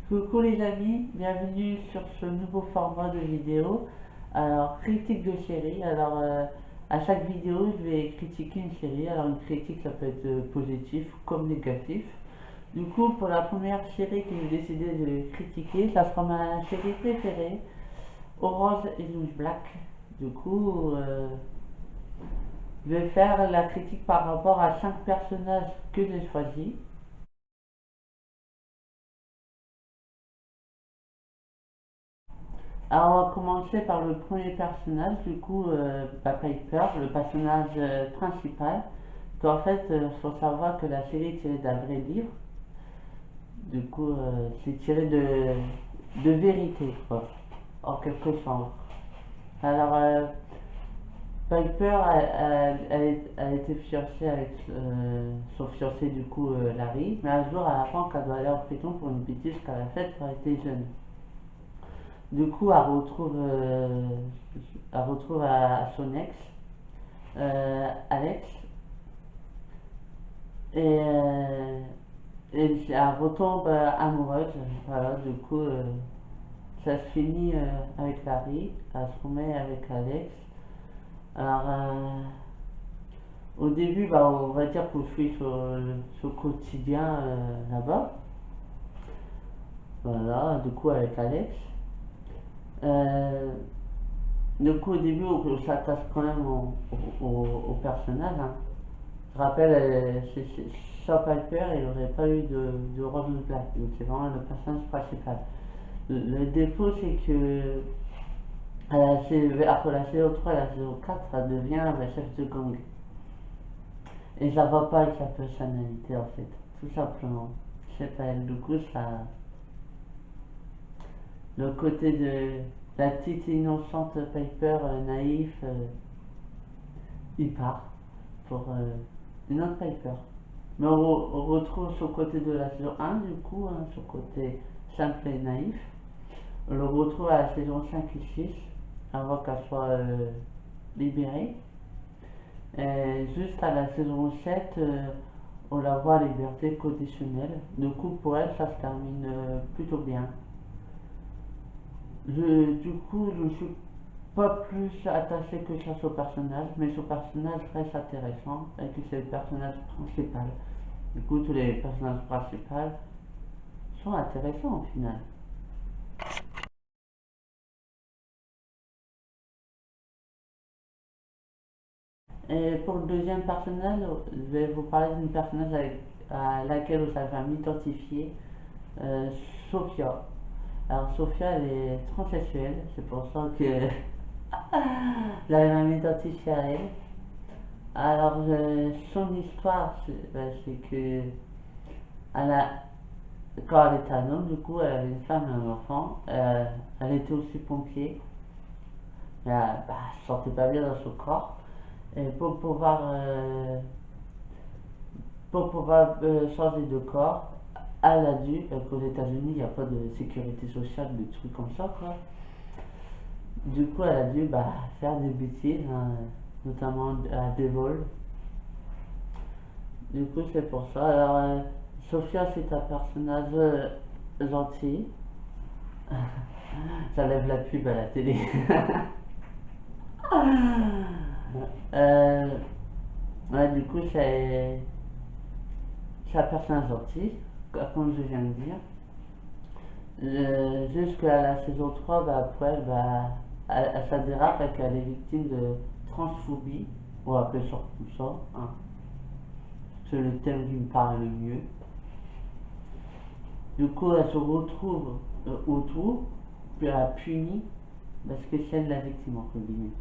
Coucou les amis, bienvenue sur ce nouveau format de vidéo. Alors, critique de série. Alors, à chaque vidéo, je vais critiquer une série. Alors, une critique, ça peut être positif comme négatif. Du coup, pour la première série que j'ai décidé de critiquer, ça sera ma série préférée, Orange is the New Black. Du coup, je vais faire la critique par rapport à 5 personnages que j'ai choisis. Alors, on va commencer par le premier personnage, du coup, Piper, le personnage principal. En fait, il faut savoir que la série est tirée d'un vrai livre. Du coup, c'est tiré de vérité, quoi, en quelque sorte. Alors, Piper a été fiancée avec son fiancé, du coup, Larry. Mais un jour, elle apprend qu'elle doit aller en prison pour une bêtise qu'elle a faite quand elle était jeune. Du coup, elle retrouve à son ex, Alex, et, elle retombe amoureuse. Voilà, du coup, ça se finit avec Larry, elle se remet avec Alex. Alors, au début, bah, on va dire qu'on suit son quotidien là-bas. Voilà, du coup, avec Alex. Euh, du coup, au début, on s'attache quand même au personnage, hein. Je rappelle, sans Piper, il n'y aurait pas eu de Rose Black. Donc c'est vraiment le personnage principal. Le défaut, c'est que après la saison 3 et la saison 4, ça devient la chef de gang. Et ça va pas avec sa personnalité, en fait. Tout simplement. Je sais pas, elle, du coup, ça. Le côté de la petite innocente Piper naïf, il part pour une autre Piper. Mais on retrouve ce côté de la saison 1, du coup, hein, ce côté simple et naïf. On le retrouve à la saison 5 et 6, avant qu'elle soit libérée. Et juste à la saison 7, on la voit à liberté conditionnelle. Du coup, pour elle, ça se termine plutôt bien. Du coup, je ne suis pas plus attaché que ça au personnage, mais ce personnage reste intéressant et que c'est le personnage principal. Du coup, tous les personnages principaux sont intéressants au final. Et pour le deuxième personnage, je vais vous parler d'une personnage à laquelle vous avez m'identifier, euh, Sophia. Alors Sophia, elle est transsexuelle, c'est pour ça que j'arrive à m'identifier à elle. Alors son histoire, c'est que elle a, quand elle était un homme, du coup, elle avait une femme et un enfant. Elle était aussi pompier, mais bah, elle se sentait pas bien dans son corps. Et pour pouvoir changer de corps, elle a dû, qu'aux États-Unis, il n'y a pas de sécurité sociale, de trucs comme ça, quoi. Du coup, elle a dû bah, faire des bêtises, hein, notamment des vols. Du coup, c'est pour ça. Alors, Sophia, c'est un personnage gentil. Ça lève la pub à la télé. euh, ouais, du coup, c'est un personnage gentil, comme je viens de dire. Jusqu'à la saison 3, bah, après, bah, ça dérape et qu'elle est victime de transphobie, on va appeler ça comme ça, hein. C'est le terme qui me parle le mieux. Du coup, elle se retrouve autour, puis elle punit parce que c'est elle la victime, entre guillemets.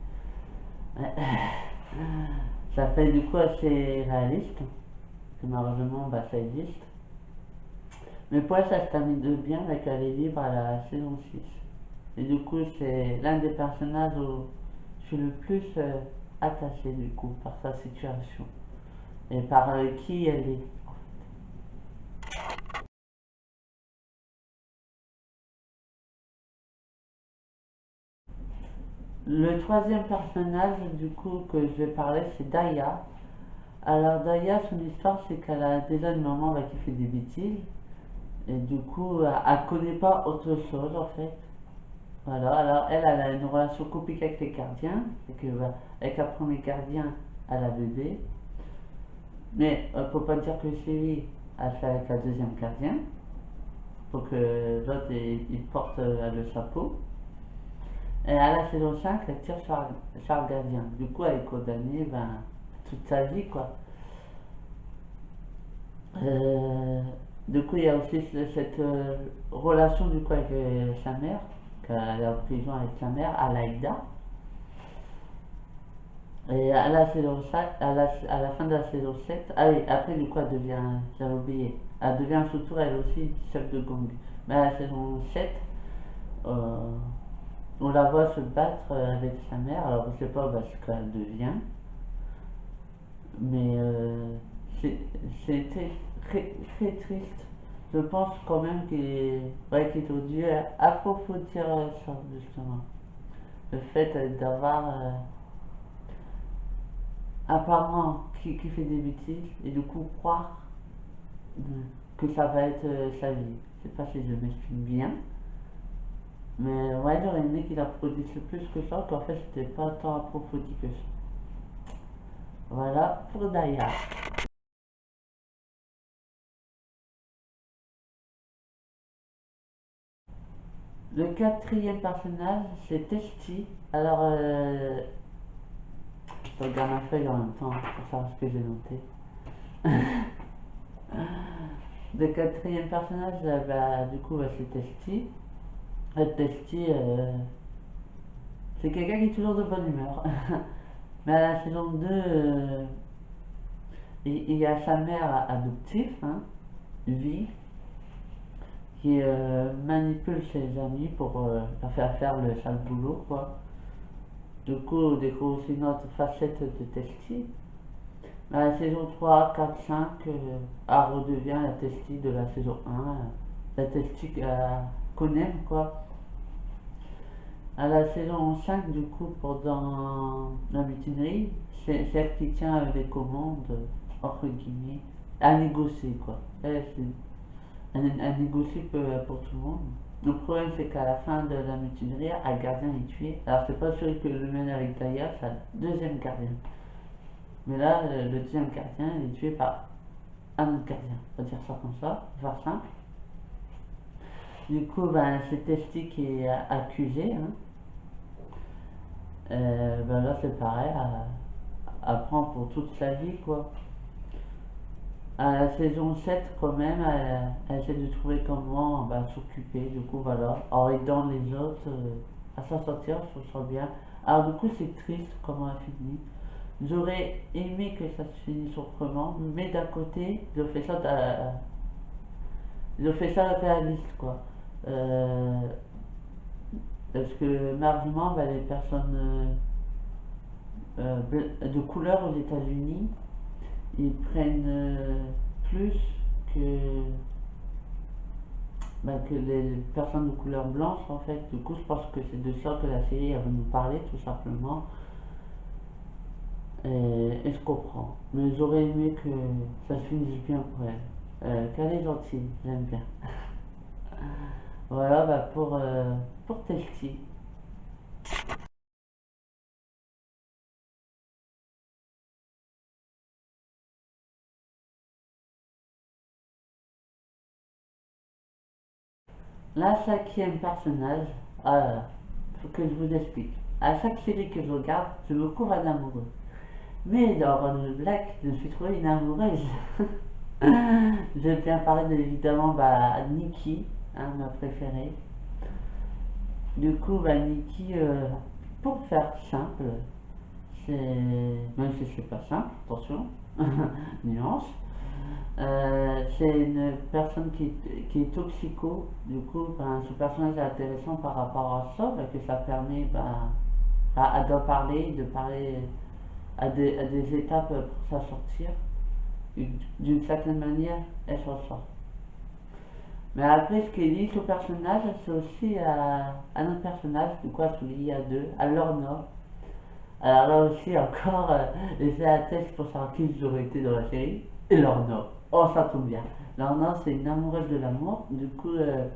Ça fait du coup assez réaliste, que malheureusement, bah, ça existe. Mais pour elle, ça se termine de bien avec elle est libre à la saison 6. Et du coup, c'est l'un des personnages où je suis le plus attaché du coup par sa situation et par qui elle est. Le troisième personnage du coup que je vais parler, c'est Daya. Alors Daya, son histoire, c'est qu'elle a déjà une maman bah, qui fait des bêtises. Et du coup, elle connaît pas autre chose en fait. Voilà, alors elle a une relation compliquée avec les gardiens. Et que, bah, avec un premier gardien, elle a bébé. Mais faut pas dire que c'est lui, elle fait avec la deuxième gardien. Faut que l'autre il porte le chapeau. Et à la saison 5 elle tire sur le gardien. Du coup, elle est condamnée ben, toute sa vie quoi. Euh, du coup, il y a aussi cette relation du coup avec sa mère, qu'elle est en prison avec sa mère, Alaïda. Et à la saison 7, à la fin de la saison 7, ah oui, après du coup elle devient, j'avais oublié, elle devient sous tour elle aussi chef de gang. Mais à la saison 7, euh, on la voit se battre avec sa mère, alors je sais pas bah, ce qu'elle devient, mais c'est c'était très, très triste. Je pense quand même ouais, qu'ils ont dû approfondir ça justement. Le fait d'avoir un parent qui fait des bêtises et du coup croire que ça va être sa vie. Je sais pas si je m'exprime bien, mais ouais, j'aurais aimé qu'il approfondisse plus que ça, qu'en fait c'était pas tant approfondi que ça. Voilà pour Daya. Le quatrième personnage, c'est Testi. Alors, je regarde ma feuille en même temps pour savoir ce que j'ai noté. Le quatrième personnage, bah, du coup, bah, c'est Testi. Testi, c'est quelqu'un qui est toujours de bonne humeur. Mais à la saison 2, il y a sa mère adoptive, hein, Vi, qui manipule ses amis pour leur faire faire le sale boulot, quoi. Du coup, on découvre aussi une autre facette de Testi. Mais à la saison 3, 4, 5, elle redevient la Testi de la saison 1, la Testi qu'on aime, quoi. À la saison 5, du coup, pendant la mutinerie, c'est elle qui tient les commandes, entre guillemets, à négocier, quoi. Elle négocie pour tout le monde. Le problème, c'est qu'à la fin de la mutinerie, un gardien est tué. Alors, c'est pas celui que le mène avec Daya, c'est le deuxième gardien. Mais là, le deuxième gardien, il est tué par un autre gardien. On va dire ça comme ça, pour faire simple. Du coup, ben, c'est Testi qui est accusé, hein. Ben là, c'est pareil, à prendre pour toute sa vie, quoi. À la saison 7 quand même, elle essaie de trouver comment bah, s'occuper, du coup, voilà, en aidant les autres à s'en sortir, je trouve ça bien. Alors, du coup, c'est triste comment elle finit. J'aurais aimé que ça se finisse autrement, mais d'un côté, je fais ça réaliste, quoi. Euh, Parce que malheureusement, bah, les personnes de couleur aux États-Unis, ils prennent plus que, bah, que les personnes de couleur blanche en fait. Du coup, je pense que c'est de ça que la série a voulu nous parler tout simplement. Et je comprends. Mais j'aurais aimé que ça se finisse bien pour elle. Qu'elle est gentille, j'aime bien. Voilà bah, pour Testy. La cinquième personnage, faut que je vous explique. À chaque série que je regarde, je me couvre un amoureux. Mais dans Ron Black, je me suis trouvé une amoureuse. Je vais bien parler de, évidemment bah, Nikki, hein, ma préférée. Du coup, bah, Nikki, pour faire simple, c'est. Même si c'est pas simple, attention, nuance. C'est une personne qui est toxico. Du coup, ben, ce personnage est intéressant par rapport à ça, parce que ça permet ben, d'en parler, de parler à des étapes pour s'en sortir. D'une certaine manière, elle s'en sort. Mais après, ce qui est lié au personnage, c'est aussi à notre personnage, du coup, à celui à deux, à Lorna. Alors là aussi, encore, j'ai un test pour savoir qui j'aurais été dans la série. et Lorna. Oh, ça tombe bien. Lorna, c'est une amoureuse de l'amour. Du coup, elle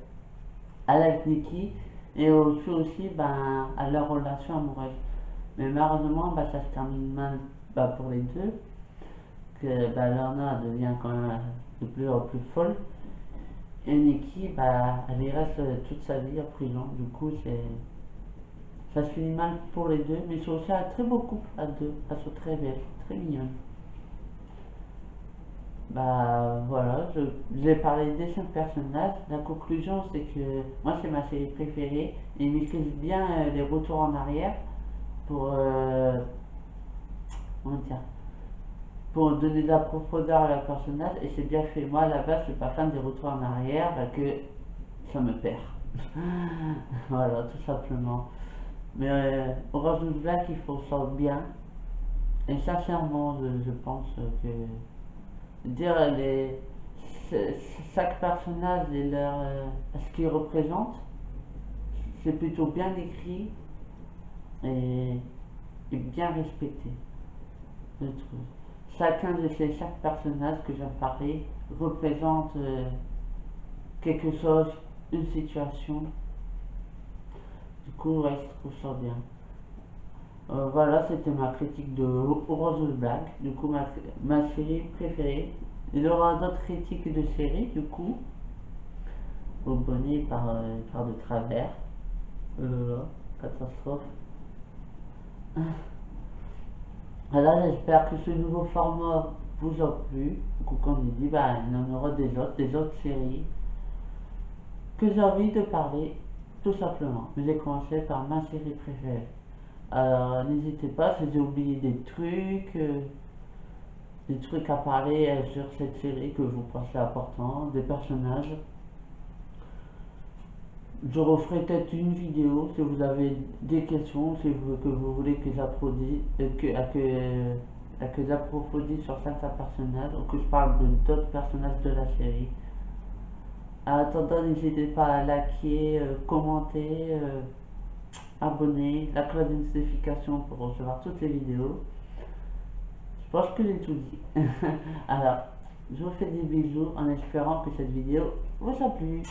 avec Nikki et aussi ben, à leur relation amoureuse. Mais malheureusement, bah, ça se termine mal bah, pour les deux. Que bah, Lorna devient quand même de plus en plus folle. Et Nikki, bah, elle y reste toute sa vie en prison. Du coup, ça se finit mal pour les deux. Mais c'est aussi un très beau couple à deux. Elles sont très belles, très mignonnes. Bah voilà, j'ai parlé des 5 personnages. La conclusion, c'est que moi, c'est ma série préférée. Ils maîtrisent bien les retours en arrière pour, comment dire, pour donner de la profondeur à la personnage. Et c'est bien fait. Moi, à la base, je suis pas fan des retours en arrière que ça me perd. Voilà, tout simplement. Mais Orange is Black, il faut s'en bien. Et sincèrement, je pense que dire chaque personnage et ce qu'il représente, c'est plutôt bien écrit et, et bien respecté, je trouve. Chacun de ces 5 personnages que j'ai parlé représente quelque chose, une situation. Du coup, ouais, je trouve ça bien. Voilà, c'était ma critique de Orange is Black, du coup ma série préférée. Il y aura d'autres critiques de séries, du coup, au bonnet par de travers. Catastrophe. Alors j'espère que ce nouveau format vous a plu. Du coup, comme je dis, bah, il y en aura des autres séries que j'ai envie de parler, tout simplement. Mais j'ai commencé par ma série préférée. Alors n'hésitez pas si j'ai oublié des trucs à parler sur cette série que vous pensez importants, des personnages. Je referai peut-être une vidéo si vous avez des questions, si que vous voulez que j'approfondisse que j'approfondisse sur certains personnages ou que je parle d'autres personnages de la série. En attendant, n'hésitez pas à liker, commenter, abonner, la cloche de notification pour recevoir toutes les vidéos. Je pense que j'ai tout dit. Alors, je vous fais des bisous en espérant que cette vidéo vous a plu.